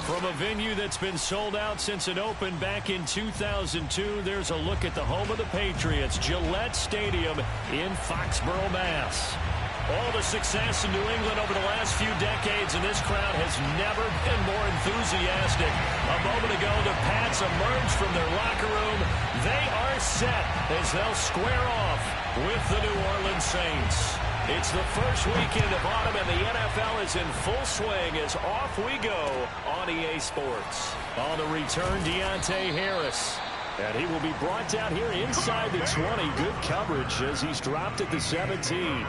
From a venue that's been sold out since it opened back in 2002, there's a look at the home of the Patriots, Gillette Stadium in Foxborough, Mass. All the success in New England over the last few decades, and this crowd has never been more enthusiastic. A moment ago, the Pats emerged from their locker room. They are set as they'll square off with the New Orleans Saints. It's the first weekend of autumn, and the NFL is in full swing as off we go on EA Sports. On the return, Deontay Harris. And he will be brought down here inside the 20. Good coverage as he's dropped at the 17.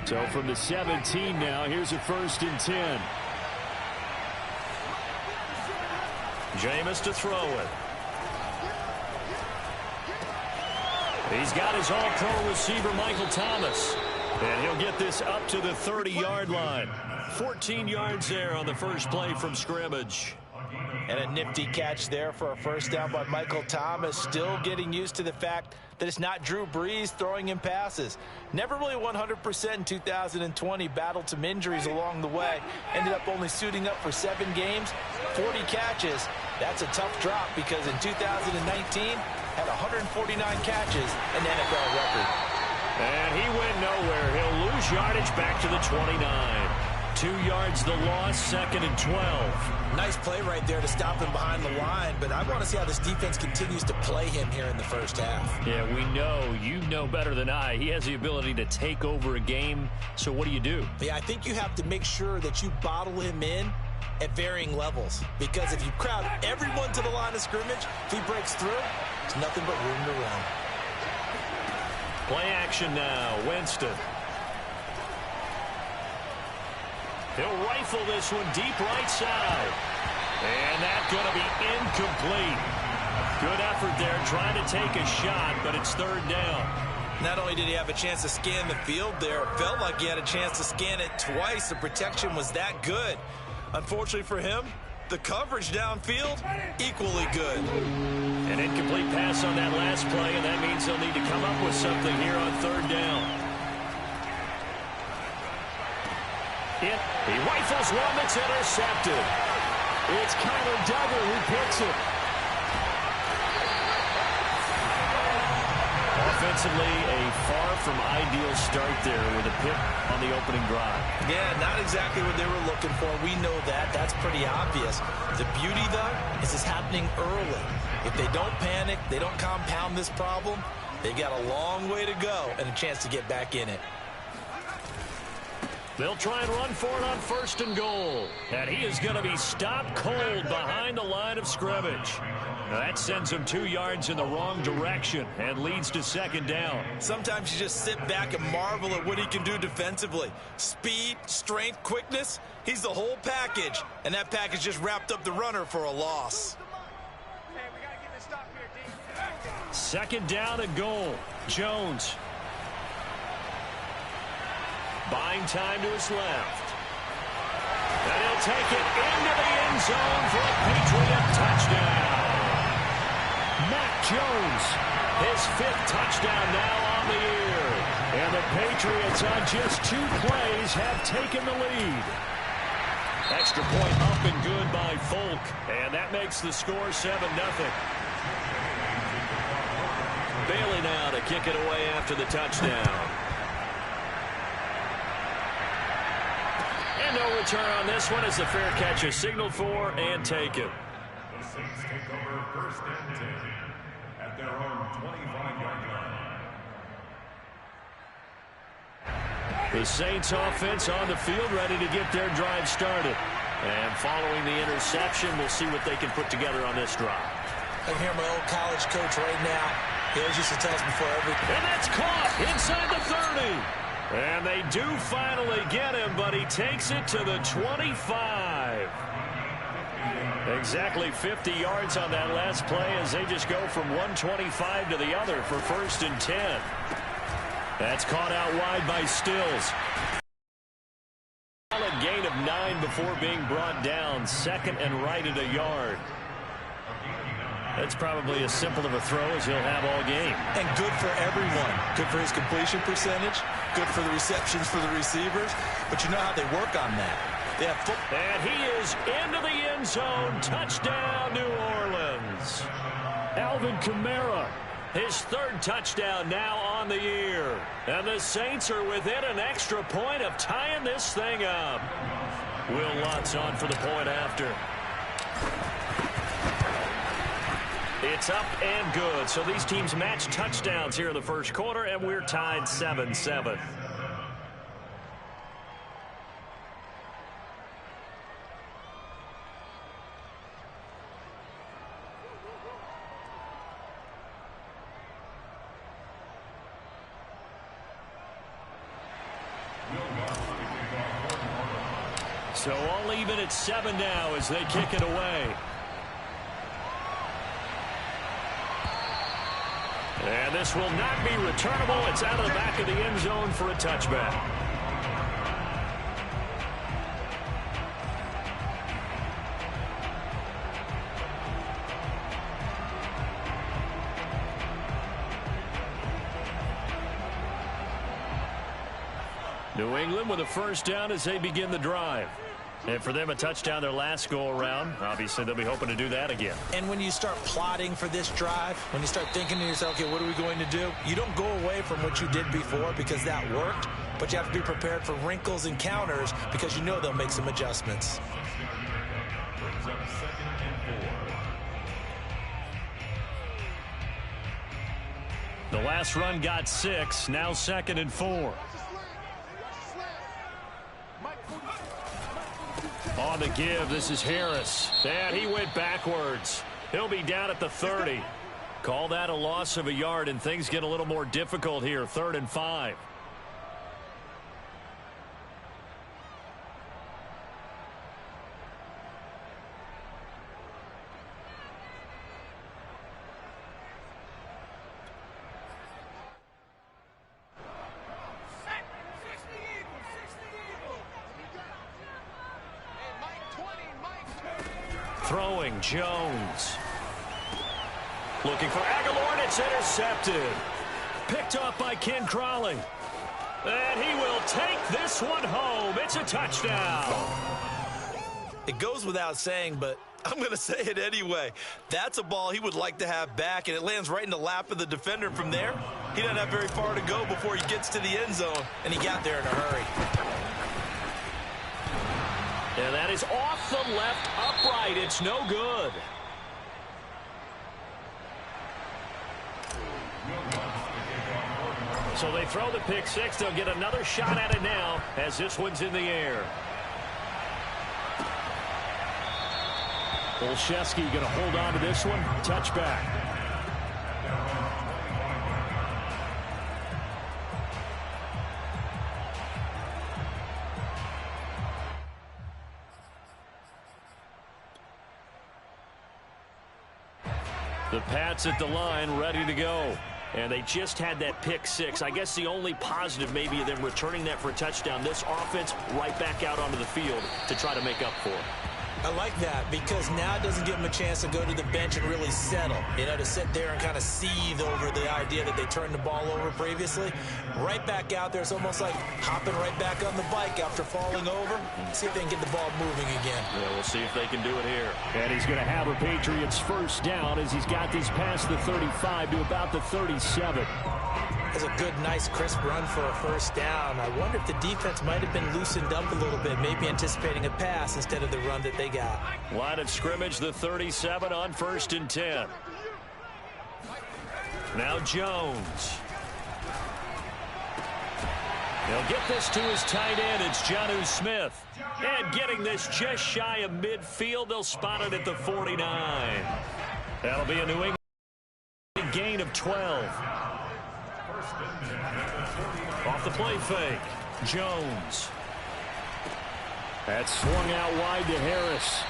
So from the 17 now, here's a 1st and 10. Jameis to throw it. He's got his all-pro receiver, Michael Thomas. And he'll get this up to the 30-yard line. 14 yards there on the first play from scrimmage. And a nifty catch there for a first down by Michael Thomas. Still getting used to the fact that it's not Drew Brees throwing him passes. Never really 100% in 2020. Battled some injuries along the way. Ended up only suiting up for 7 games, 40 catches. That's a tough drop because in 2019 had 149 catches, an NFL record. And he went nowhere. He'll lose yardage back to the 29. 2 yards the loss, 2nd and 12. Nice play right there to stop him behind the line, but I want to see how this defense continues to play him here in the first half. Yeah, we know. You know better than I. He has the ability to take over a game, so what do? Yeah, I think you have to make sure that you bottle him in at varying levels, because if you crowd everyone to the line of scrimmage, if he breaks through, there's nothing but room to run. Play action now, Winston. He'll rifle this one deep right side. And that's going to be incomplete. Good effort there trying to take a shot, but it's 3rd down. Not only did he have a chance to scan the field there, it felt like he had a chance to scan it twice. The protection was that good. Unfortunately for him, the coverage downfield, equally good. An incomplete pass on that last play, and that means they'll need to come up with something here on 3rd down. He rifles one that's intercepted. It's Kyler Duggar who picks it. Offensively, a far from ideal start there with a pick on the opening drive. Yeah, not exactly what they were looking for. We know that. That's pretty obvious. The beauty, though, is it's happening early. If they don't panic, they don't compound this problem, they've got a long way to go and a chance to get back in it. They'll try and run for it on 1st and goal. And he is going to be stopped cold behind the line of scrimmage. Now that sends him 2 yards in the wrong direction and leads to 2nd down. Sometimes you just sit back and marvel at what he can do defensively. Speed, strength, quickness, he's the whole package. And that package just wrapped up the runner for a loss. 2nd down and goal. Jones. Buying time to his left. And he'll take it into the end zone for a Patriot touchdown. Mac Jones, his 5th touchdown now on the year. And the Patriots on just 2 plays have taken the lead. Extra point up and good by Folk. And that makes the score 7-0. Bailey now to kick it away after the touchdown. And no return on this one as the fair catch is signaled for and taken. The Saints take over 1st and 10 at their own 25-yard line. The Saints offense on the field ready to get their drive started. And following the interception, we'll see what they can put together on this drive. I can hear my old college coach right now. He always used to tell us before every... And that's caught inside the 30. And they do finally get him, but he takes it to the 25. Exactly 50 yards on that last play as they just go from 125 to the other for 1st and 10. That's caught out wide by Stills. Solid gain of 9 before being brought down. Second and right at a yard. That's probably as simple of a throw as he'll have all game. And good for everyone. Good for his completion percentage. Good for the receptions for the receivers. But you know how they work on that. They have and he is into the end zone. Touchdown, New Orleans. Alvin Kamara, his third touchdown now on the year. And the Saints are within an extra point of tying this thing up. Will Lutz on for the point after. It's up and good. So these teams match touchdowns here in the first quarter, and we're tied 7-7. So all even at 7 now as they kick it away. And this will not be returnable. It's out of the back of the end zone for a touchback. New England with a first down as they begin the drive. And for them, a touchdown their last go-around. Obviously, they'll be hoping to do that again. And when you start plotting for this drive, when you start thinking to yourself, okay, what are we going to do? You don't go away from what you did before because that worked, but you have to be prepared for wrinkles and counters because you know they'll make some adjustments. The last run got 6, now 2nd and 4. On the give, this is Harris. And he went backwards. He'll be down at the 30. Call that a loss of a yard, and things get a little more difficult here. 3rd and 5. Throwing, Jones. Looking for Aguilar, and it's intercepted. Picked off by Ken Crawley. And he will take this one home. It's a touchdown. It goes without saying, but I'm going to say it anyway. That's a ball he would like to have back, and it lands right in the lap of the defender from there. He doesn't have very far to go before he gets to the end zone, and he got there in a hurry. And that is off the left upright. It's no good. So they throw the pick six. They'll get another shot at it now as this one's in the air. Olszewski going to hold on to this one. Touchback. The Pats at the line, ready to go. And they just had that pick six. I guess the only positive maybe of them returning that for a touchdown. This offense right back out onto the field to try to make up for it. I like that because now it doesn't give them a chance to go to the bench and really settle. You know, to sit there and kind of seethe over the idea that they turned the ball over previously. Right back out there. It's almost like hopping right back on the bike after falling over. See if they can get the ball moving again. Yeah, we'll see if they can do it here. And he's going to have a Patriots first down as he's got this past the 35 to about the 37. That's a good, nice, crisp run for a first down. I wonder if the defense might have been loosened up a little bit, maybe anticipating a pass instead of the run that they got. Line of scrimmage, the 37 on 1st and 10. Now Jones. He'll get this to his tight end. It's Jonnu Smith. And getting this just shy of midfield. They'll spot it at the 49. That'll be a New England gain of 12. Off the play fake. Jones. That's swung out wide to Harris.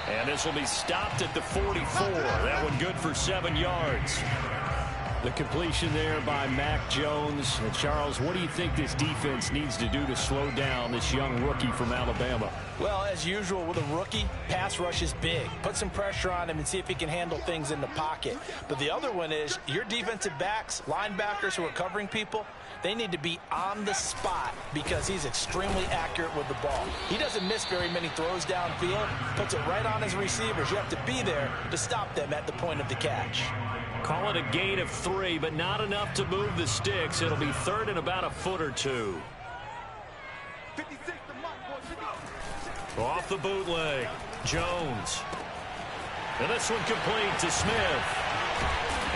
And this will be stopped at the 44. That one good for 7 yards. The completion there by Mac Jones. And Charles, what do you think this defense needs to do to slow down this young rookie from Alabama? Well, as usual with a rookie, pass rush is big. Put some pressure on him and see if he can handle things in the pocket. But the other one is your defensive backs, linebackers who are covering people, they need to be on the spot because he's extremely accurate with the ball. He doesn't miss very many throws downfield, puts it right on his receivers. You have to be there to stop them at the point of the catch. Call it a gain of 3, but not enough to move the sticks. It'll be third and about a foot or two. Off the bootleg, Jones. And this one complete to Smith.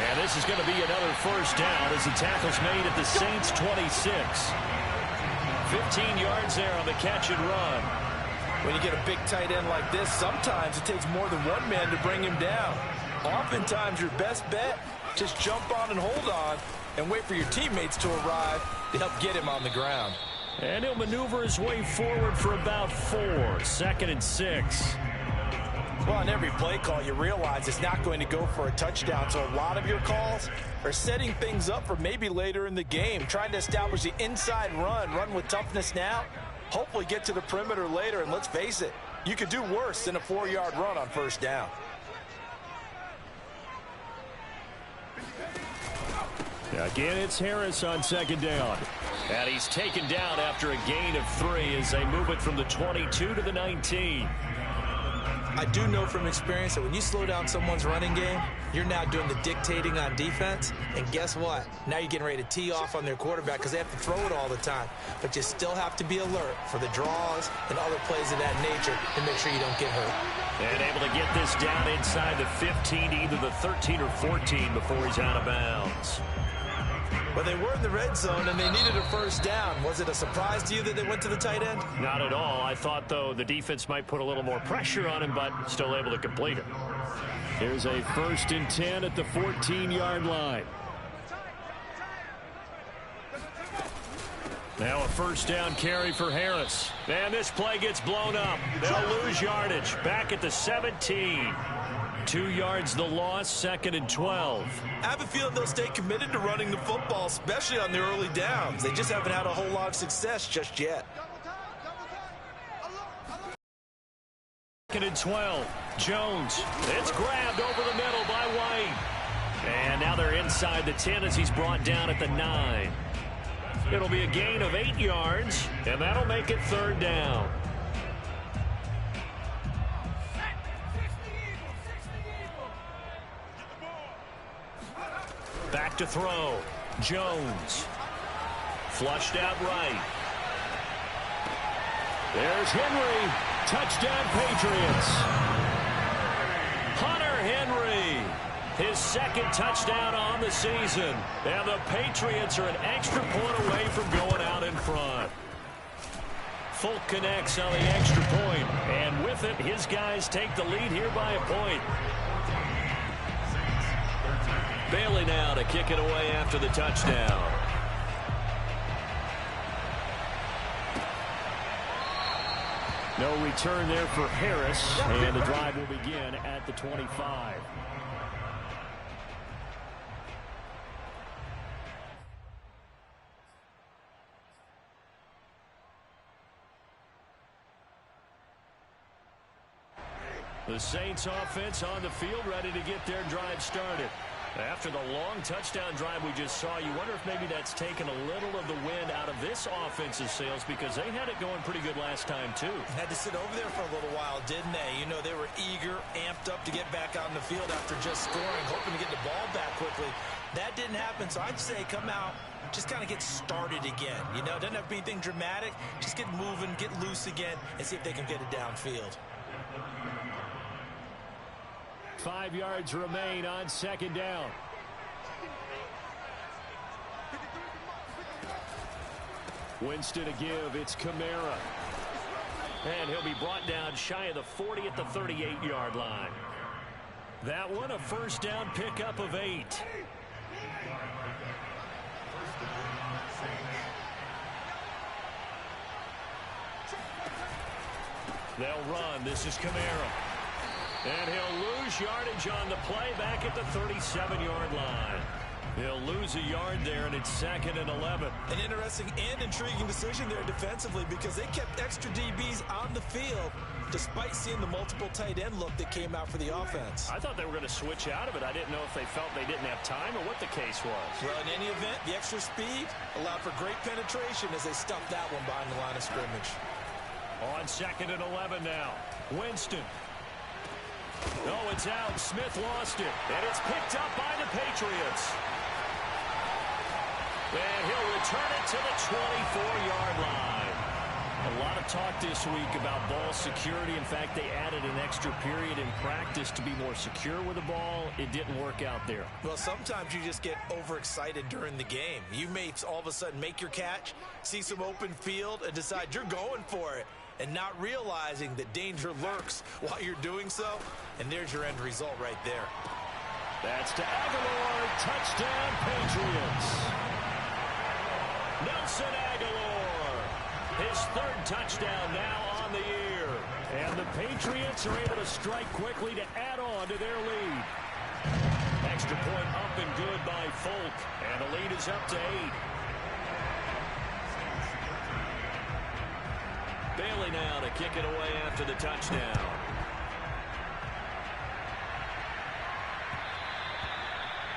And this is going to be another first down as the tackle's made at the Saints' 26. 15 yards there on the catch and run. When you get a big tight end like this, sometimes it takes more than one man to bring him down. Oftentimes, your best bet, just jump on and hold on and wait for your teammates to arrive to help get him on the ground. And he'll maneuver his way forward for about 4. Second and 6. Well, on every play call, you realize it's not going to go for a touchdown. So a lot of your calls are setting things up for maybe later in the game, trying to establish the inside run with toughness now, hopefully get to the perimeter later. And let's face it, you could do worse than a 4-yard run on first down. Again, it's Harris on second down. And he's taken down after a gain of 3 as they move it from the 22 to the 19. I do know from experience that when you slow down someone's running game, you're now doing the dictating on defense. And guess what? Now you're getting ready to tee off on their quarterback because they have to throw it all the time. But you still have to be alert for the draws and other plays of that nature to make sure you don't get hurt. And able to get this down inside the 15 to either the 13 or 14 before he's out of bounds. Well, they were in the red zone, and they needed a first down. Was it a surprise to you that they went to the tight end? Not at all. I thought, though, the defense might put a little more pressure on him, but still able to complete it. Here's a 1st and 10 at the 14-yard line. Now a first down carry for Harris. And this play gets blown up. They'll lose yardage. Back at the 17. 2 yards the loss, 2nd and 12. I have a feeling they'll stay committed to running the football, especially on the early downs. They just haven't had a whole lot of success just yet. 2nd and 12. Jones. It's grabbed over the middle by White. And now they're inside the 10 as he's brought down at the 9. It'll be a gain of 8 yards, and that'll make it 3rd down. Back to throw. Jones. Flushed out right. There's Henry. Touchdown, Patriots. Hunter Henry. His 2nd touchdown on the season. And the Patriots are an extra point away from going out in front. Folk connects on the extra point. And with it, his guys take the lead here by a point. Bailey now to kick it away after the touchdown. No return there for Harris, and the drive will begin at the 25. The Saints offense on the field, ready to get their drive started. After the long touchdown drive we just saw, you wonder if maybe that's taken a little of the wind out of this offensive sails because they had it going pretty good last time, too. Had to sit over there for a little while, didn't they? You know, they were eager, amped up to get back out in the field after just scoring, hoping to get the ball back quickly. That didn't happen, so I'd say come out, just kind of get started again. You know, it doesn't have to be anything dramatic. Just get moving, get loose again, and see if they can get it downfield. 5 yards remain on 2nd down. Winston to give. It's Kamara. And he'll be brought down shy of the 40 at the 38-yard line. That one a first down pickup of 8. They'll run. This is Kamara. And he'll lose yardage on the play back at the 37-yard line. He'll lose a yard there, and it's 2nd and 11. An interesting and intriguing decision there defensively because they kept extra DBs on the field despite seeing the multiple tight end look that came out for the offense. I thought they were going to switch out of it. I didn't know if they felt they didn't have time or what the case was. Well, in any event, the extra speed allowed for great penetration as they stuffed that one behind the line of scrimmage. On 2nd and 11 now. Winston. No, it's out. Smith lost it. And it's picked up by the Patriots. And he'll return it to the 24-yard line. A lot of talk this week about ball security. In fact, they added an extra period in practice to be more secure with the ball. It didn't work out there. Well, sometimes you just get overexcited during the game. You may all of a sudden make your catch, see some open field, and decide you're going for it, and not realizing that danger lurks while you're doing so. And there's your end result right there. That's to Aguilar. Touchdown, Patriots. Nelson Aguilar, his 3rd touchdown now on the year. And the Patriots are able to strike quickly to add on to their lead. Extra point up and good by Folk. And the lead is up to 8. Bailey now to kick it away after the touchdown.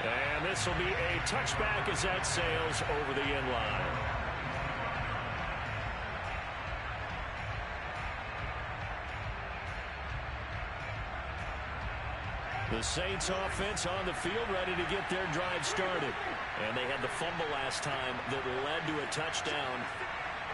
And this will be a touchback as that sails over the end line. The Saints offense on the field ready to get their drive started. And they had the fumble last time that led to a touchdown.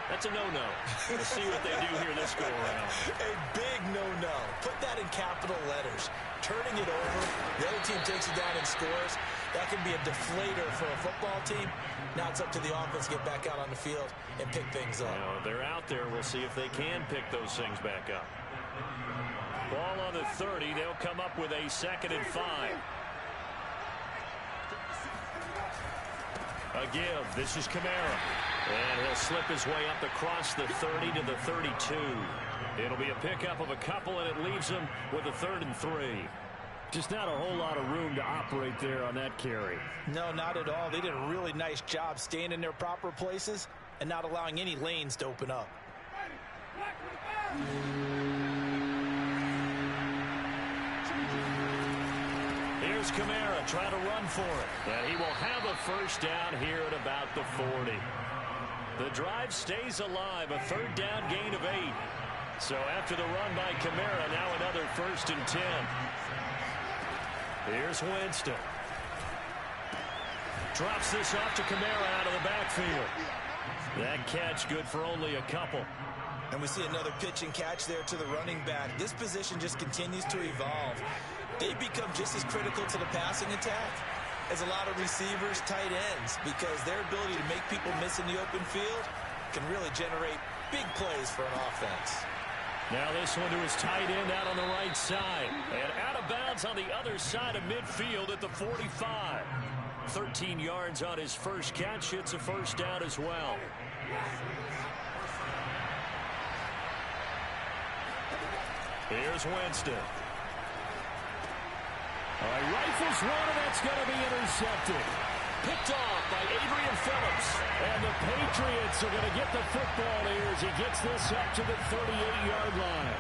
That's a no-no. We'll see what they do here this go-around. A big no-no. Put that in capital letters. Turning it over, the other team takes it down and scores. That can be a deflator for a football team. Now it's up to the offense to get back out on the field and pick things up. Well, they're out there. We'll see if they can pick those things back up. Ball on the 30. They'll come up with a 2nd and 5. A give. This is Kamara. And he'll slip his way up across the 30 to the 32. It'll be a pickup of a couple, and it leaves him with a 3rd and 3. Just not a whole lot of room to operate there on that carry. No, not at all. They did a really nice job staying in their proper places and not allowing any lanes to open up. Here's Kamara trying to run for it. And he will have a first down here at about the 40. The drive stays alive, a 3rd down gain of 8. So after the run by Kamara, now another 1st and 10. Here's Winston. Drops this off to Kamara out of the backfield. That catch good for only a couple. And we see another pitch and catch there to the running back. This position just continues to evolve. They become just as critical to the passing attack as a lot of receivers, tight ends, because their ability to make people miss in the open field can really generate big plays for an offense. Now this one to his tight end out on the right side. And out of bounds on the other side of midfield at the 45. 13 yards on his first catch. It's a first down as well. Here's Winston. Rifles one, and that's going to be intercepted. Picked off by Adrian Phillips. And the Patriots are going to get the football here as he gets this up to the 38-yard line.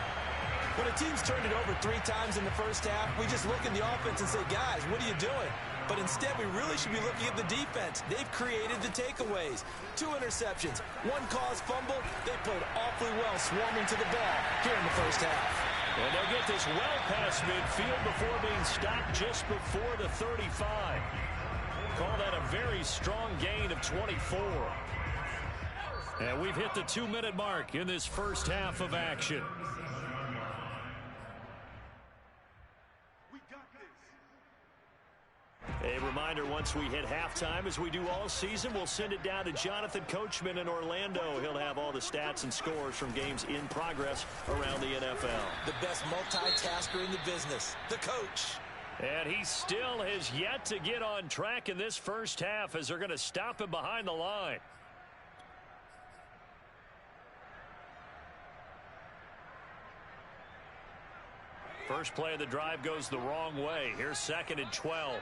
When a team's turned it over 3 times in the first half, we just look at the offense and say, guys, what are you doing? But instead, we really should be looking at the defense. They've created the takeaways. 2 interceptions, 1 caused fumble. They played awfully well swarming to the ball here in the first half. And they'll get this well past midfield before being stopped just before the 35. Call that a very strong gain of 24. And we've hit the 2-minute mark in this first half of action. A reminder, once we hit halftime, as we do all season, we'll send it down to Jonathan Coachman in Orlando. He'll have all the stats and scores from games in progress around the NFL. The best multitasker in the business, the coach. And he still has yet to get on track in this first half as they're going to stop him behind the line. First play of the drive goes the wrong way. Here's 2nd and 12.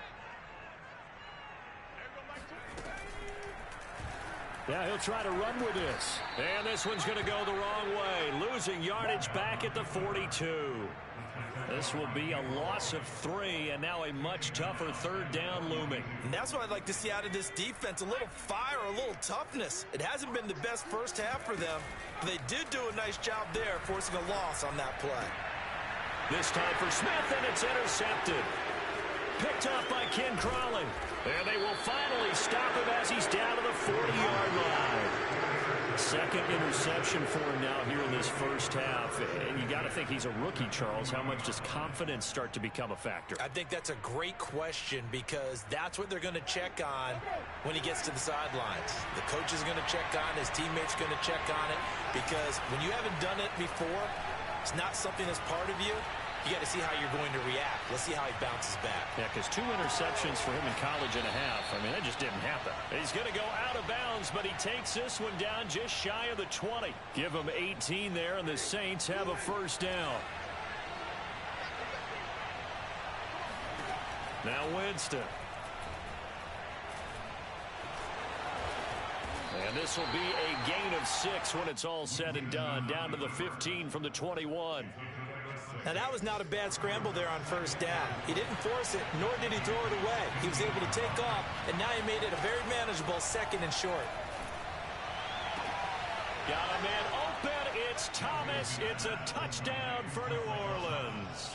Yeah, he'll try to run with this. And this one's going to go the wrong way. Losing yardage back at the 42. This will be a loss of 3, and now a much tougher third down looming. And that's what I'd like to see out of this defense, a little fire, a little toughness. It hasn't been the best first half for them, but they did do a nice job there forcing a loss on that play. This time for Smith, and it's intercepted. Picked up by Ken Crawley. And they will finally stop him as he's down to the 40-yard line. Second interception for him now here in this first half. And you got to think he's a rookie, Charles. How much does confidence start to become a factor? I think that's a great question because that's what they're going to check on when he gets to the sidelines. The coach is going to check on, his teammates are going to check on it because when you haven't done it before, it's not something that's part of you. You got to see how you're going to react. Let's see how he bounces back. Yeah, because 2 interceptions for him in college and a half. I mean, that just didn't happen. He's going to go out of bounds, but he takes this one down just shy of the 20. Give him 18 there, and the Saints have a first down. Now Winston. And this will be a gain of 6 when it's all said and done. Down to the 15 from the 21. Now, that was not a bad scramble there on first down. He didn't force it, nor did he throw it away. He was able to take off, and now he made it a very manageable 2nd and short. Got a man open. It's Thomas. It's a touchdown for New Orleans.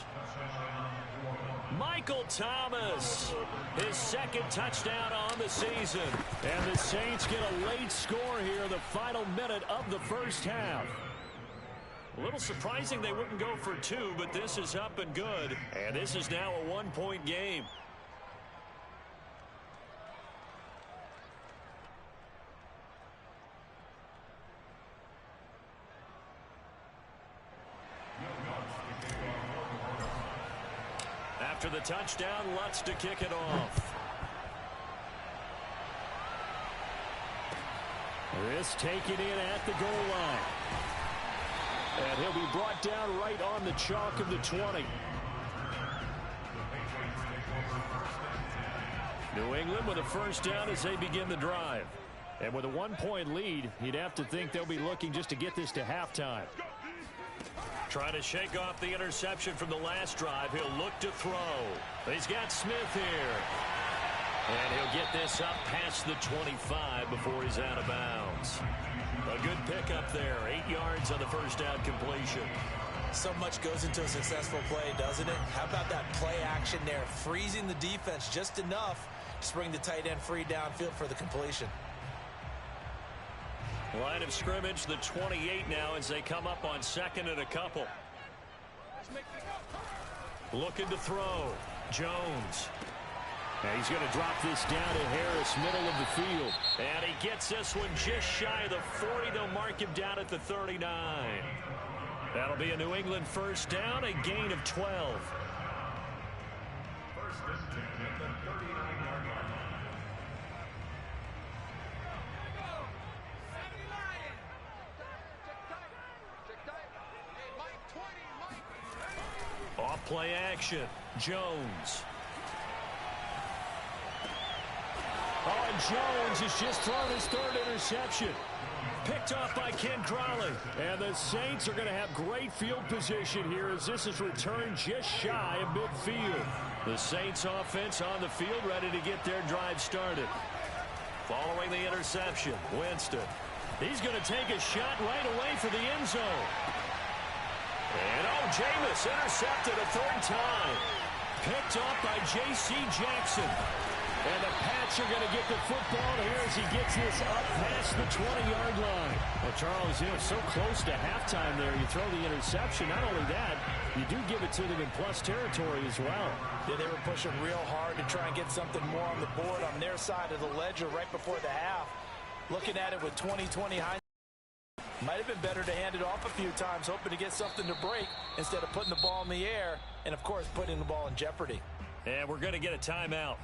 Michael Thomas, his 2nd touchdown on the season. And the Saints get a late score here in the final minute of the first half. A little surprising they wouldn't go for 2, but this is up and good. And this is now a 1-point game. After the touchdown, Lutz to kick it off. This taken in at the goal line. And he'll be brought down right on the chalk of the 20. New England with a first down as they begin the drive. And with a 1-point lead, you'd have to think they'll be looking just to get this to halftime. Trying to shake off the interception from the last drive. He'll look to throw. He's got Smith here. And he'll get this up past the 25 before he's out of bounds. A good pickup there. 8 yards on the first down completion. So much goes into a successful play, doesn't it? How about that play action there? Freezing the defense just enough to bring the tight end free downfield for the completion. Line of scrimmage, the 28 now as they come up on 2nd and a couple. Looking to throw. Jones. Now he's going to drop this down to Harris, middle of the field. And he gets this one just shy of the 40. They'll mark him down at the 39. That'll be a New England first down, a gain of 12. First and 10 at the 39-yard line. Off play action. Jones. Oh, and Jones has just thrown his 3rd interception. Picked off by Ken Crawley. And the Saints are going to have great field position here as this is returned just shy of midfield. The Saints offense on the field ready to get their drive started. Following the interception, Winston. He's going to take a shot right away for the end zone. And Jameis intercepted a 3rd time. Picked off by J.C. Jackson. And the Pats are going to get the football here as he gets this up past the 20-yard line. Well, Charles, so close to halftime there. You throw the interception. Not only that, you do give it to them in plus territory as well. Yeah, they were pushing real hard to try and get something more on the board on their side of the ledger right before the half. Looking at it with 20/20 hindsight, might have been better to hand it off a few times, hoping to get something to break instead of putting the ball in the air and, of course, putting the ball in jeopardy. And we're going to get a timeout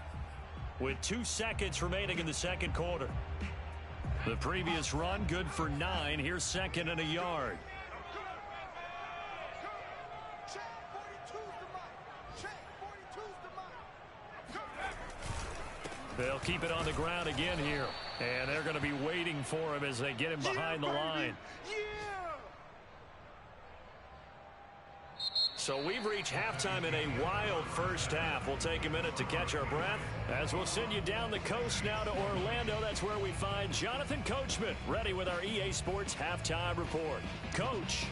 with 2 seconds remaining in the second quarter. The previous run good for 9. Here's 2nd and a yard. They'll keep it on the ground again here. And they're going to be waiting for him as they get him behind the line. So we've reached halftime in a wild first half. We'll take a minute to catch our breath as we'll send you down the coast now to Orlando. That's where we find Jonathan Coachman ready with our EA Sports Halftime Report. Coach.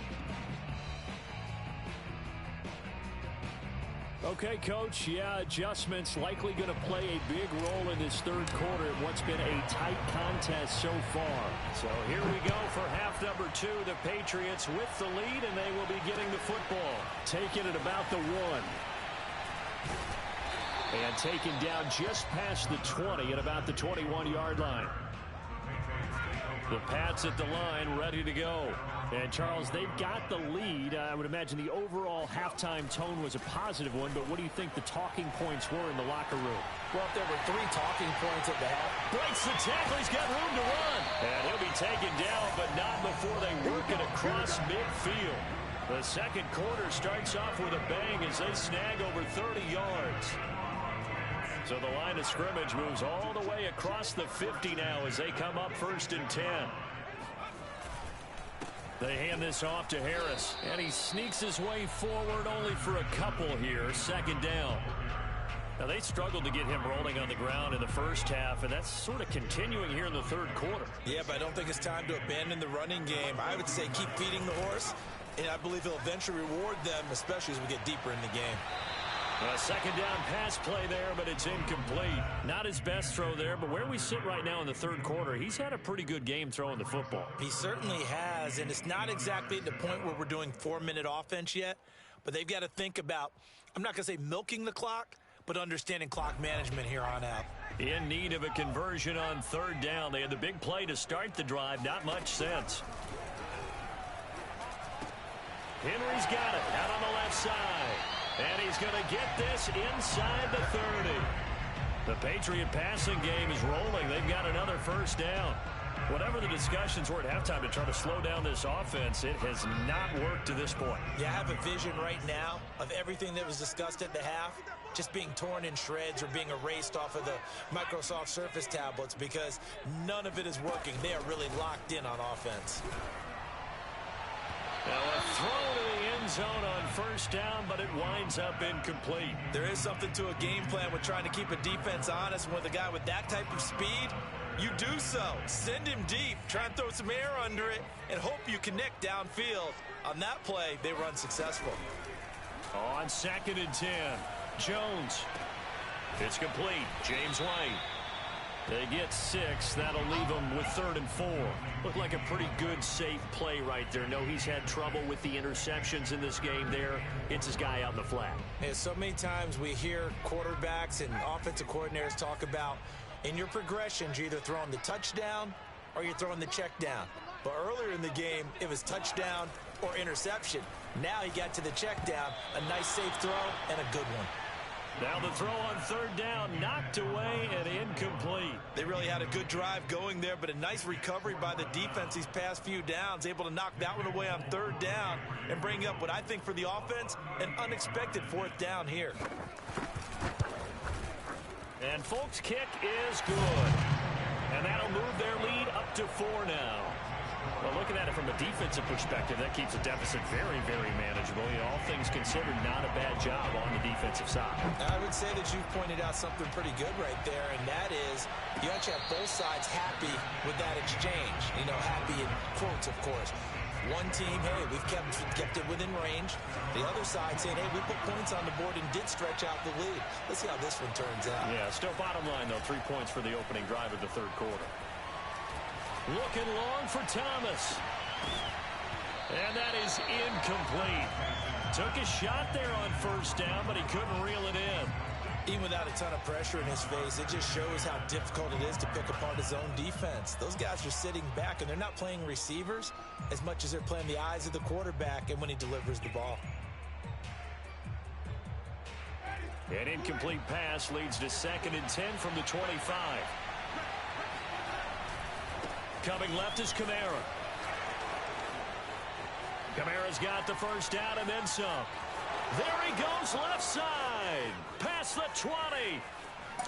Okay, Coach, yeah, adjustments likely going to play a big role in this third quarter in what's been a tight contest so far. So here we go for half number 2. The Patriots with the lead, and they will be getting the football. Taking it about the 1. And taken down just past the 20 at about the 21-yard line. The Pats at the line, ready to go. And, Charles, they've got the lead. I would imagine the overall halftime tone was a positive one, but what do you think the talking points were in the locker room? Well, if there were 3 talking points at the half. Breaks the tackle. He's got room to run. And he'll be taken down, but not before they work it across midfield. The second quarter starts off with a bang as they snag over 30 yards. So the line of scrimmage moves all the way across the 50 now as they come up 1st and 10. They hand this off to Harris, and he sneaks his way forward only for a couple here. 2nd down. Now, they struggled to get him rolling on the ground in the first half, and that's sort of continuing here in the third quarter. Yeah, but I don't think it's time to abandon the running game. I would say keep feeding the horse, and I believe he'll eventually reward them, especially as we get deeper in the game. A 2nd down pass play there, but it's incomplete. Not his best throw there, but where we sit right now in the third quarter, he's had a pretty good game throwing the football. He certainly has, and it's not exactly at the point where we're doing 4-minute offense yet, but they've got to think about, I'm not going to say milking the clock, but understanding clock management here on out. In need of a conversion on 3rd down. They had the big play to start the drive. Not much sense. Henry's got it out on the left side. And he's going to get this inside the 30. The Patriot passing game is rolling. They've got another 1st down. Whatever the discussions were at halftime to try to slow down this offense, it has not worked to this point. Yeah, I have a vision right now of everything that was discussed at the half just being torn in shreds or being erased off of the Microsoft Surface tablets because none of it is working. They are really locked in on offense. Now a throw to the end zone on 1st down, but it winds up incomplete. There is something to a game plan with trying to keep a defense honest. And with a guy with that type of speed, you do so. Send him deep, try and throw some air under it, and hope you connect downfield. On that play, they were unsuccessful. On 2nd and 10, Jones. It's complete. James White. They get 6. That'll leave them with 3rd and 4. Looked like a pretty good, safe play right there. No, he's had trouble with the interceptions in this game there. Gets his guy out in the flat. Yeah, so many times we hear quarterbacks and offensive coordinators talk about in your progressions, you're either throwing the touchdown or you're throwing the check down. But earlier in the game, it was touchdown or interception. Now he got to the check down, a nice safe throw, and a good one. Now the throw on 3rd down, knocked away and incomplete. They really had a good drive going there, but a nice recovery by the defense these past few downs, able to knock that one away on 3rd down and bring up what I think for the offense, an unexpected 4th down here. And Folk's kick is good. And that'll move their lead up to 4 now. Well, looking at it from a defensive perspective, that keeps the deficit very, very manageable. You know, all things considered, not a bad job on the defensive side. I would say that you've pointed out something pretty good right there, and that is you actually have both sides happy with that exchange. You know, happy in quotes, of course. One team, hey, we've kept it within range. The other side saying, hey, we put points on the board and did stretch out the lead. Let's see how this one turns out. Yeah, still bottom line, though, 3 points for the opening drive of the third quarter. Looking long for Thomas. And that is incomplete. Took a shot there on 1st down, but he couldn't reel it in. Even without a ton of pressure in his face, it just shows how difficult it is to pick apart his own defense. Those guys are sitting back, and they're not playing receivers as much as they're playing the eyes of the quarterback and when he delivers the ball. An incomplete pass leads to 2nd and 10 from the 25. Coming left is Kamara. Kamara's got the 1st down and then some. There he goes left side. Past the 20.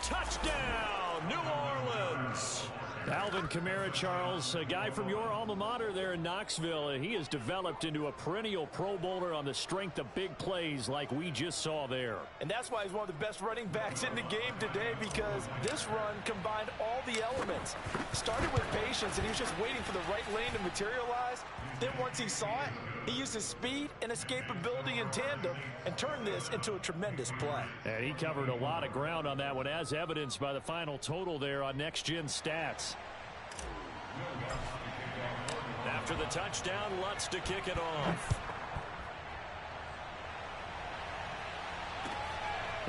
Touchdown, New Orleans. Alvin Kamara, Charles, a guy from your alma mater there in Knoxville. He has developed into a perennial Pro Bowler on the strength of big plays like we just saw there. And that's why he's one of the best running backs in the game today, because this run combined all the elements. Started with patience, and he was just waiting for the right lane to materialize. Then once he saw it, he used his speed and escapability in tandem and turned this into a tremendous play. And he covered a lot of ground on that one, as evidenced by the final total there on Next Gen Stats. After the touchdown, Lutz to kick it off.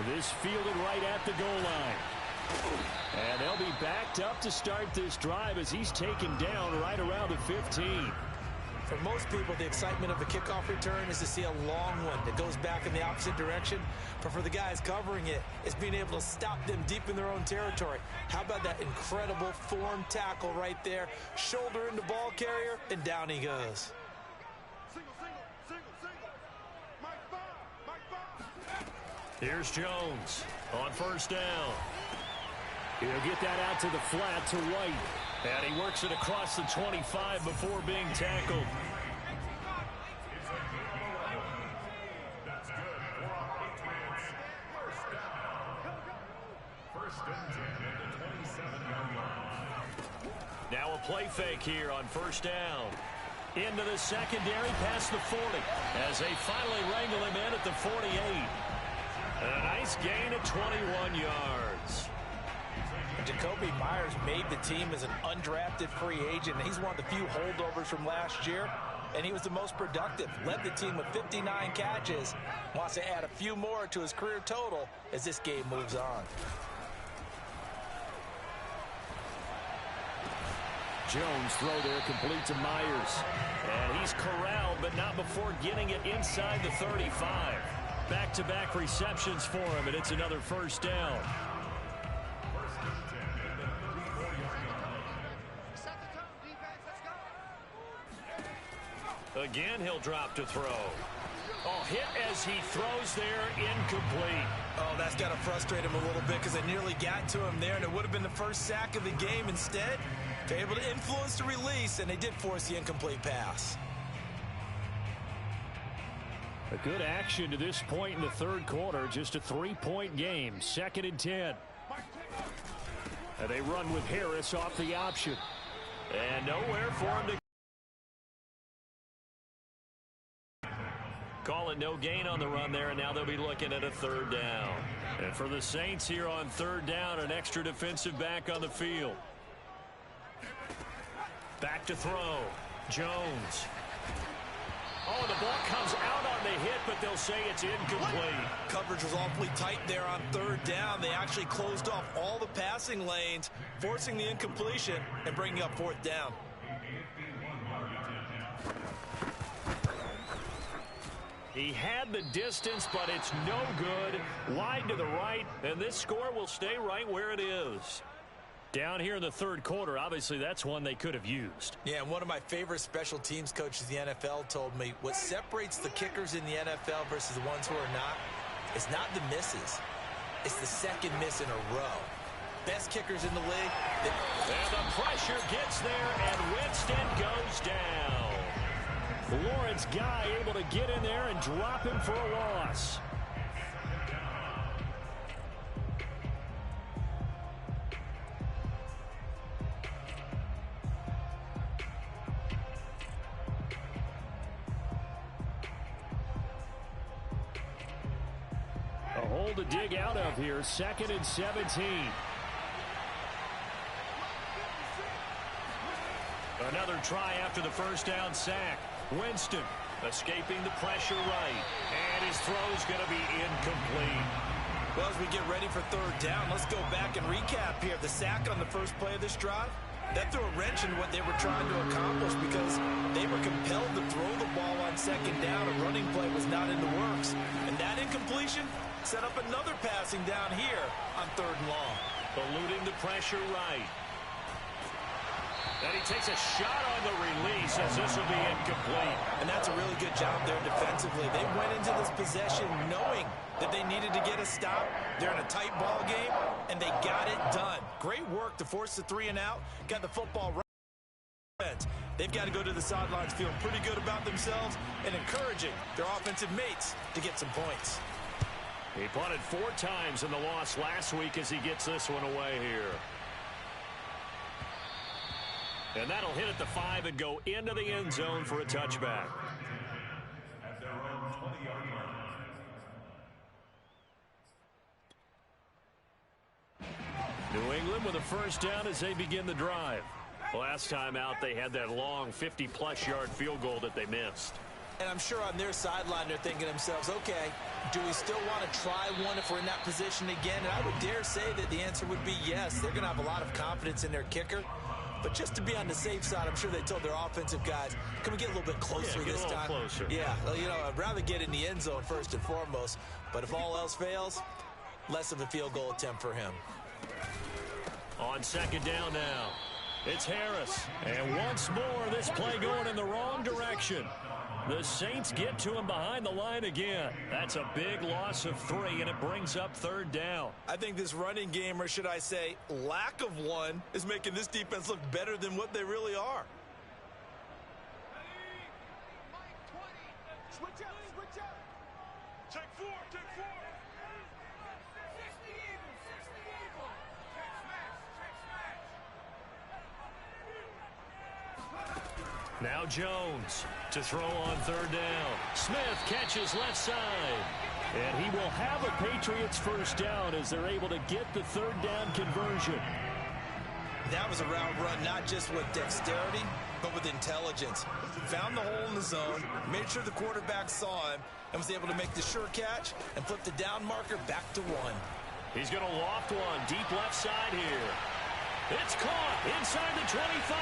This fielded right at the goal line. And they'll be backed up to start this drive as he's taken down right around the 15. For most people, the excitement of a kickoff return is to see a long one that goes back in the opposite direction. But for the guys covering it, it's being able to stop them deep in their own territory. How about that incredible form tackle right there? Shoulder in the ball carrier, and down he goes. Here's Jones on first down. He'll get that out to the flat to White. And he works it across the 25 before being tackled. That's good for a 8 first down. First and 10 at the 27-yard line. Now a play fake here on first down. Into the secondary past the 40 as they finally wrangle him in at the 48. A nice gain of 21 yards. Jacoby Myers made the team as an undrafted free agent. He's one of the few holdovers from last year, and he was the most productive. Led the team with 59 catches. Wants to add a few more to his career total as this game moves on. Jones throw there complete to Myers. And he's corralled, but not before getting it inside the 35. Back-to-back receptions for him, and it's another first down. Again, he'll drop to throw. Oh, hit as he throws there, incomplete. Oh, that's got to frustrate him a little bit because they nearly got to him there, and it would have been the first sack of the game. Instead, they're able to influence the release, and they did force the incomplete pass. A good action to this point in the third quarter. Just a 3-point game. 2nd and 10. And they run with Harris off the option. And nowhere for him to call it no gain on the run there, and now they'll be looking at a third down. And for the Saints here on third down, an extra defensive back on the field. Back to throw. Jones. Oh, the ball comes out on the hit, but they'll say it's incomplete. Coverage was awfully tight there on third down. They actually closed off all the passing lanes, forcing the incompletion and bringing up fourth down. He had the distance, but it's no good. Wide to the right, and this score will stay right where it is. Down here in the third quarter, obviously that's one they could have used. Yeah, and one of my favorite special teams coaches in the NFL told me what separates the kickers in the NFL versus the ones who are not is not the misses. It's the second miss in a row. Best kickers in the league. And the pressure gets there, and Winston goes down. Lawrence Guy able to get in there and drop him for a loss. A hole to dig out of here. 2nd and 17. Another try after the first down sack. Winston escaping the pressure right. And his throw's going to be incomplete. Well, as we get ready for third down, let's go back and recap here. The sack on the first play of this drive, that threw a wrench into what they were trying to accomplish because they were compelled to throw the ball on second down. A running play was not in the works. And that incompletion set up another passing down here on third and long. Eluding the pressure right. And he takes a shot on the release as this will be incomplete. And that's a really good job there defensively. They went into this possession knowing that they needed to get a stop. They're in a tight ball game, and they got it done. Great work to force the 3 and out. Got the football right. They've got to go to the sidelines feeling pretty good about themselves and encouraging their offensive mates to get some points. He punted 4 times in the loss last week as he gets this one away here. And that'll hit at the 5 and go into the end zone for a touchback. At their own 20-yard line. New England with a first down as they begin the drive. Last time out, they had that long 50-plus yard field goal that they missed. And I'm sure on their sideline they're thinking to themselves, okay, do we still want to try one if we're in that position again? And I would dare say that the answer would be yes. They're going to have a lot of confidence in their kicker. But just to be on the safe side, I'm sure they told their offensive guys, can we get a little bit closer this time? Closer. Yeah, well, you know, I'd rather get in the end zone first and foremost. But if all else fails, less of a field goal attempt for him. On second down now, it's Harris. And once more, this play going in the wrong direction. The Saints get to him behind the line again. That's a big loss of 3, and it brings up third down. I think this running game, or should I say lack of one, is making this defense look better than what they really are. Switch up, switch up. Check 4, check 4. 60 Eagles, 60 Eagles. Check smash, check smash. Now Jones to throw on third down. Smith catches left side. And he will have a Patriots first down as they're able to get the third down conversion. That was a route run, not just with dexterity, but with intelligence. Found the hole in the zone, made sure the quarterback saw him, and was able to make the sure catch and flip the down marker back to 1. He's going to loft one deep left side here. It's caught inside the 25.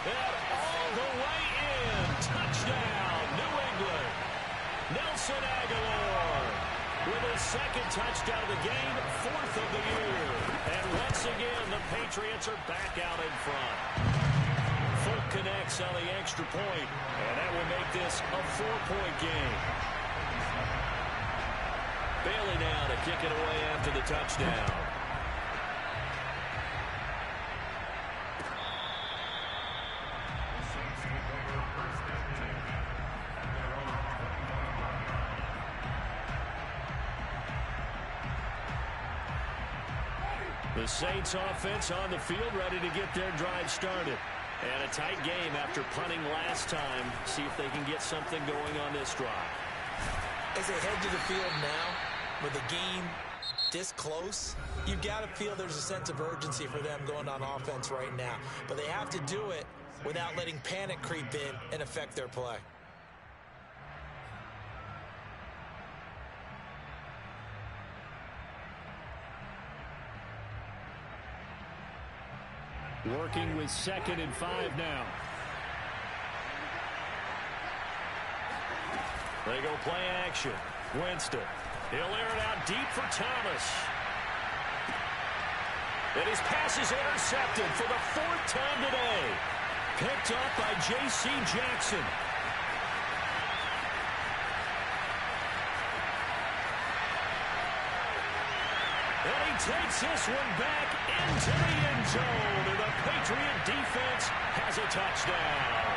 And all the way in. Touchdown, New England. Nelson Aguilar with his second touchdown of the game, 4th of the year. And once again, the Patriots are back out in front. Folk connects on the extra point, and that will make this a 4-point game. Bailey now to kick it away after the touchdown. The Saints offense on the field ready to get their drive started. And a tight game after punting last time. See if they can get something going on this drive. As they head to the field now, with the game this close, you've got to feel there's a sense of urgency for them going on offense right now. But they have to do it without letting panic creep in and affect their play. Working with 2nd and 5 now. They go play action. Winston. He'll air it out deep for Thomas. And his pass is intercepted for the 4th time today. Picked up by J.C. Jackson. And he takes this one back into the end zone. And the Patriot defense has a touchdown.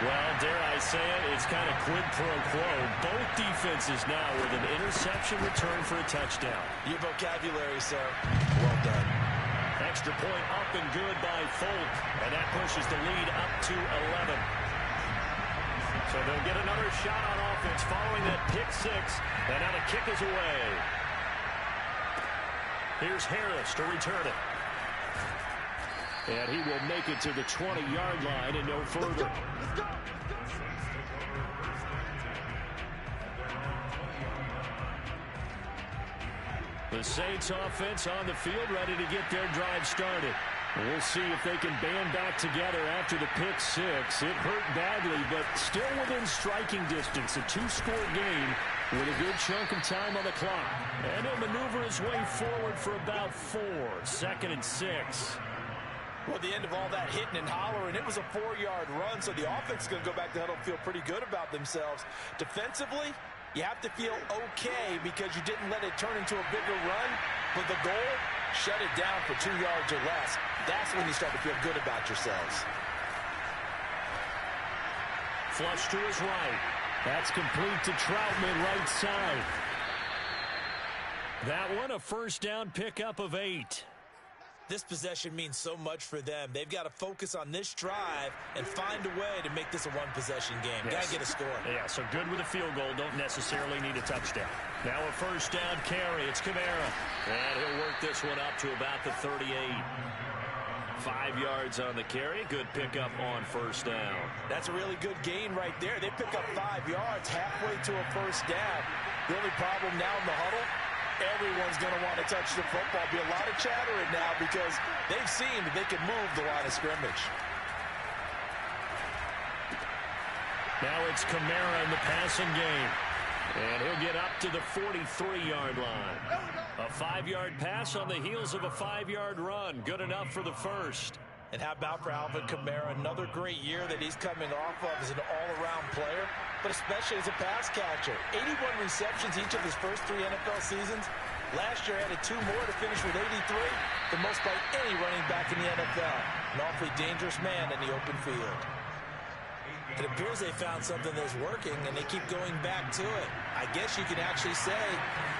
Well, dare I say it, it's kind of quid pro quo. Both defenses now with an interception return for a touchdown. Your vocabulary, sir. Well done. Extra point up and good by Folk. And that pushes the lead up to 11. So they'll get another shot on offense following that pick 6. And now the kick is away. Here's Harris to return it. And he will make it to the 20-yard line and no further. Let's go. The Saints offense on the field ready to get their drive started. We'll see if they can band back together after the pick 6. It hurt badly, but still within striking distance. A 2-score game with a good chunk of time on the clock. And he'll maneuver his way forward for about 4. 2nd and 6. Well, at the end of all that hitting and hollering, it was a 4-yard run, so the offense is going to go back to the huddle and feel pretty good about themselves. Defensively, you have to feel okay because you didn't let it turn into a bigger run, but the goal, shut it down for 2 yards or less. That's when you start to feel good about yourselves. Flush to his right. That's complete to Troutman, right side. That one, a first down pickup of 8. This possession means so much for them. They've got to focus on this drive and find a way to make this a one-possession game. Yes. Got to get a score. Yeah, so good with a field goal. Don't necessarily need a touchdown. Now a first down carry. It's Kamara. And he'll work this one up to about the 38. 5 yards on the carry. Good pickup on first down. That's a really good gain right there. They pick up 5 yards halfway to a first down. The only problem now in the huddle, everyone's going to want to touch the football. Be a lot of chattering now because they've seen that they can move the line of scrimmage. Now it's Kamara in the passing game. And he'll get up to the 43-yard line. A 5-yard pass on the heels of a 5-yard run. Good enough for the first. And how about for Alvin Kamara? Another great year that he's coming off of as an all-around player, but especially as a pass catcher. 81 receptions each of his first 3 NFL seasons. Last year added 2 more to finish with 83, the most by any running back in the NFL. An awfully dangerous man in the open field. It appears they found something that's working, and they keep going back to it. I guess you can actually say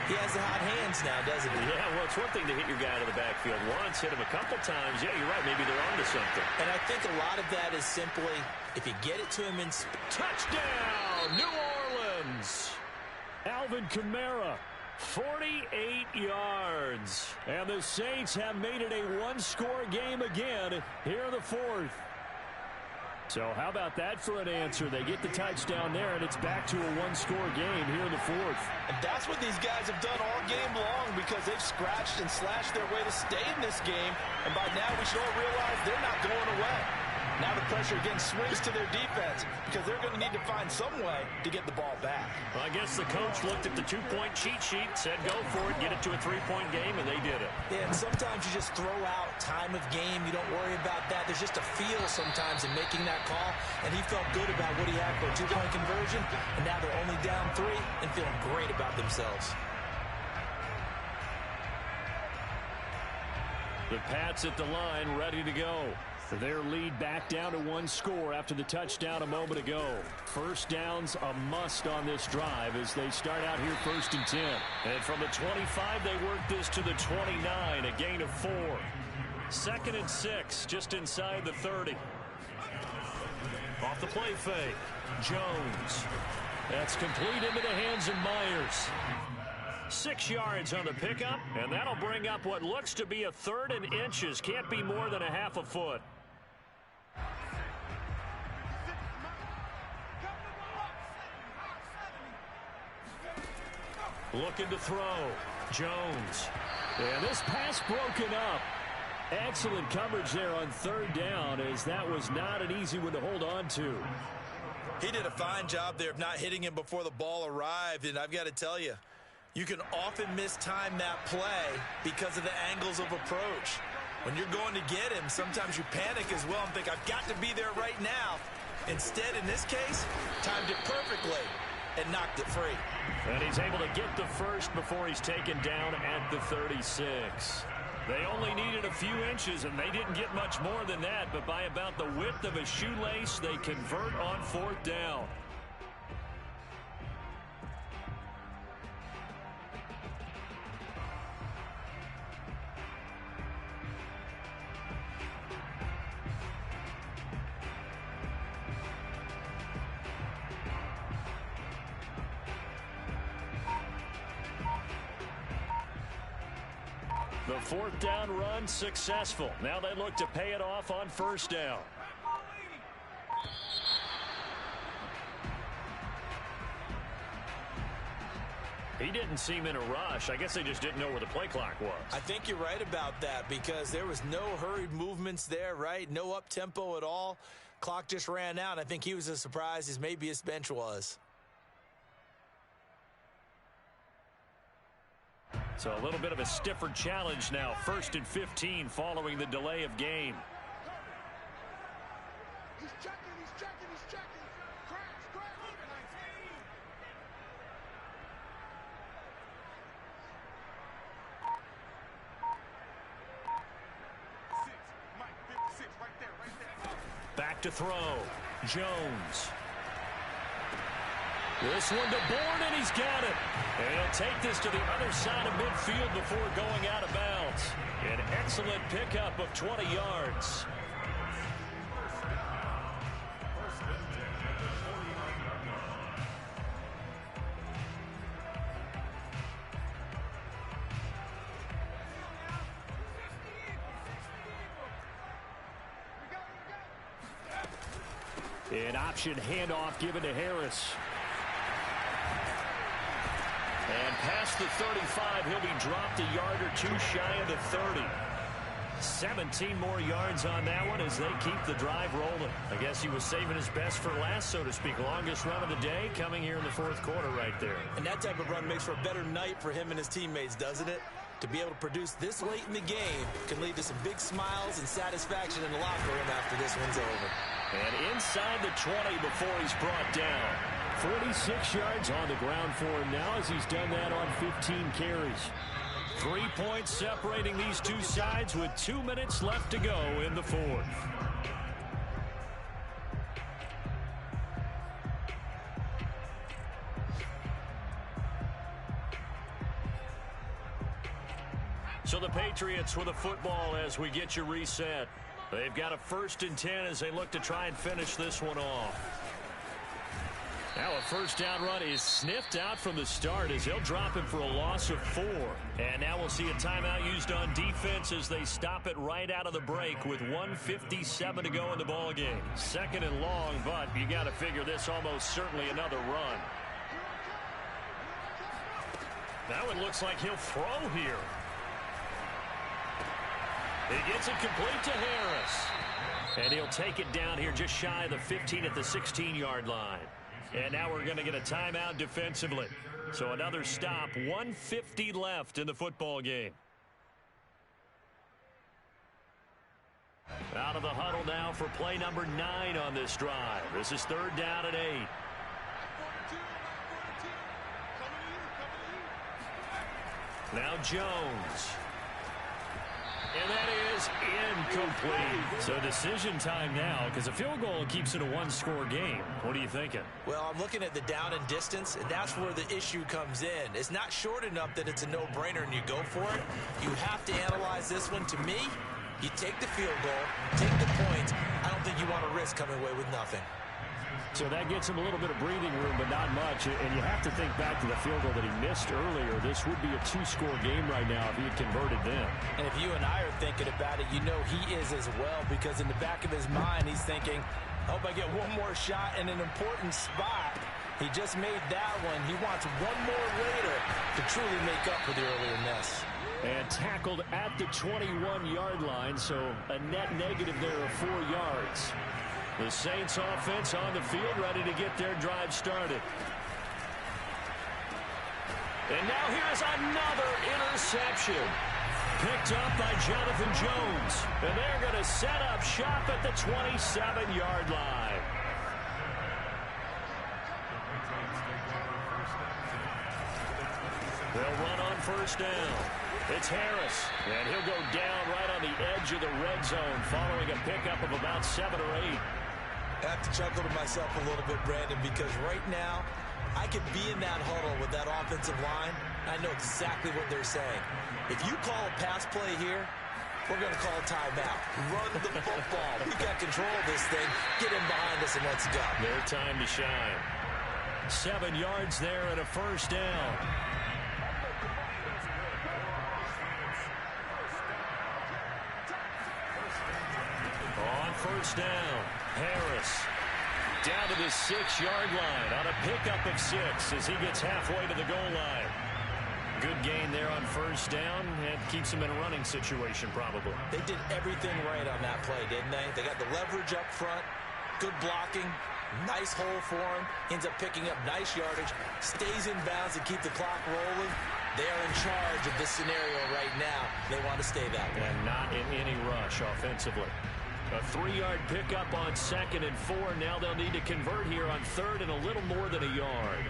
he has the hot hands now, doesn't he? Yeah, well, it's one thing to hit your guy out of the backfield once, hit him a couple times. Yeah, you're right. Maybe they're onto something. And I think a lot of that is simply, if you get it to him in... Touchdown, New Orleans! Alvin Kamara, 48 yards. And the Saints have made it a one-score game again here in the fourth. So how about that for an answer? They get the touchdown there, and it's back to a one-score game here in the fourth. And that's what these guys have done all game long because they've scratched and slashed their way to stay in this game. And by now, we should all realize they're not going away. Now the pressure again swings to their defense because they're going to need to find some way to get the ball back. Well, I guess the coach looked at the 2-point cheat sheet, said go for it, get it to a 3-point game, and they did it. Yeah, and sometimes you just throw out time of game. You don't worry about that. There's just a feel sometimes in making that call, and he felt good about what he had for a 2-point conversion, and now they're only down 3 and feeling great about themselves. The Pats at the line, ready to go. Their lead back down to 1 score after the touchdown a moment ago. First down's a must on this drive as they start out here 1st and 10. And from the 25, they work this to the 29, a gain of 4. 2nd and 6, just inside the 30. Off the play fake, Jones. That's complete into the hands of Myers. 6 yards on the pickup, and that'll bring up what looks to be a 3rd and inches. Can't be more than a half a foot. Looking to throw. Jones. And this pass broken up. Excellent coverage there on 3rd down, as that was not an easy one to hold on to. He did a fine job there of not hitting him before the ball arrived, and I've got to tell you, you can often mistime that play because of the angles of approach. When you're going to get him, sometimes you panic as well and think, I've got to be there right now. Instead, in this case, timed it perfectly and knocked it free. And he's able to get the first before he's taken down at the 36. They only needed a few inches, and they didn't get much more than that, but by about the width of a shoelace, they convert on 4th down. The 4th down run successful. Now they look to pay it off on 1st down. He didn't seem in a rush. I guess they just didn't know where the play clock was. I think you're right about that because there was no hurried movements there, right? No up-tempo at all. Clock just ran out. I think he was as surprised as maybe his bench was. So a little bit of a stiffer challenge now. 1st and 15 following the delay of game. to throw. Jones. This one to Bourne, and he's got it. And he'll take this to the other side of midfield before going out of bounds. An excellent pickup of 20 yards. An option handoff given to Harris. And past the 35, he'll be dropped a yard or two shy of the 30. 17 more yards on that one as they keep the drive rolling. I guess he was saving his best for last, so to speak. Longest run of the day coming here in the fourth quarter right there. And that type of run makes for a better night for him and his teammates, doesn't it? To be able to produce this late in the game can lead to some big smiles and satisfaction in the locker room after this one's over. And inside the 20 before he's brought down. 46 yards on the ground for him now as he's done that on 15 carries. 3 points separating these two sides with 2 minutes left to go in the fourth. So the Patriots with a football as we get you reset. They've got a 1st and 10 as they look to try and finish this one off. Now a first down run is sniffed out from the start as they'll drop him for a loss of 4. And now we'll see a timeout used on defense as they stop it right out of the break with 1:57 to go in the ballgame. 2nd and long, but you got to figure this almost certainly another run. That one looks like he'll throw here. He gets it complete to Harris. And he'll take it down here just shy of the 15 at the 16-yard line. And now we're going to get a timeout defensively. So another stop, 1:50 left in the football game. Out of the huddle now for play number 9 on this drive. This is 3rd down and 8. Now Jones. And that is incomplete. So decision time now because a field goal keeps it a 1-score game. What are you thinking? Well, I'm looking at the down and distance, and that's where the issue comes in. It's not short enough that it's a no-brainer and you go for it. You have to analyze this one. To me, you take the field goal, take the points. I don't think you want to risk coming away with nothing. So that gets him a little bit of breathing room, but not much. And you have to think back to the field goal that he missed earlier. This would be a 2-score game right now if he had converted then. And if you and I are thinking about it, you know he is as well, because in the back of his mind, he's thinking, I hope I get one more shot in an important spot. He just made that one. He wants one more later to truly make up for the earlier miss. And tackled at the 21-yard line, so a net negative there of 4 yards. The Saints offense on the field, ready to get their drive started. And now here's another interception. Picked up by Jonathan Jones. And they're going to set up shop at the 27-yard line. They'll run on 1st down. It's Harris, and he'll go down right on the edge of the red zone following a pickup of about 7 or 8. I have to chuckle to myself a little bit, Brandon, because right now I could be in that huddle with that offensive line. I know exactly what they're saying. If you call a pass play here, we're going to call a timeout. Run the football. We got control of this thing. Get in behind us and let's go. Their time to shine. 7 yards there and a 1st down. On 1st down, Harris down to the 6-yard line on a pickup of 6 as he gets halfway to the goal line. Good gain there on 1st down and keeps him in a running situation probably. They did everything right on that play, didn't they? They got the leverage up front, good blocking, nice hole for him, ends up picking up nice yardage, stays in bounds to keep the clock rolling. They are in charge of this scenario right now. They want to stay that way. And not in any rush offensively. A 3-yard pickup on 2nd and 4. Now they'll need to convert here on 3rd and a little more than a yard.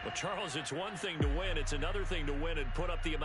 Well, Charles, it's one thing to win. It's another thing to win and put up the amount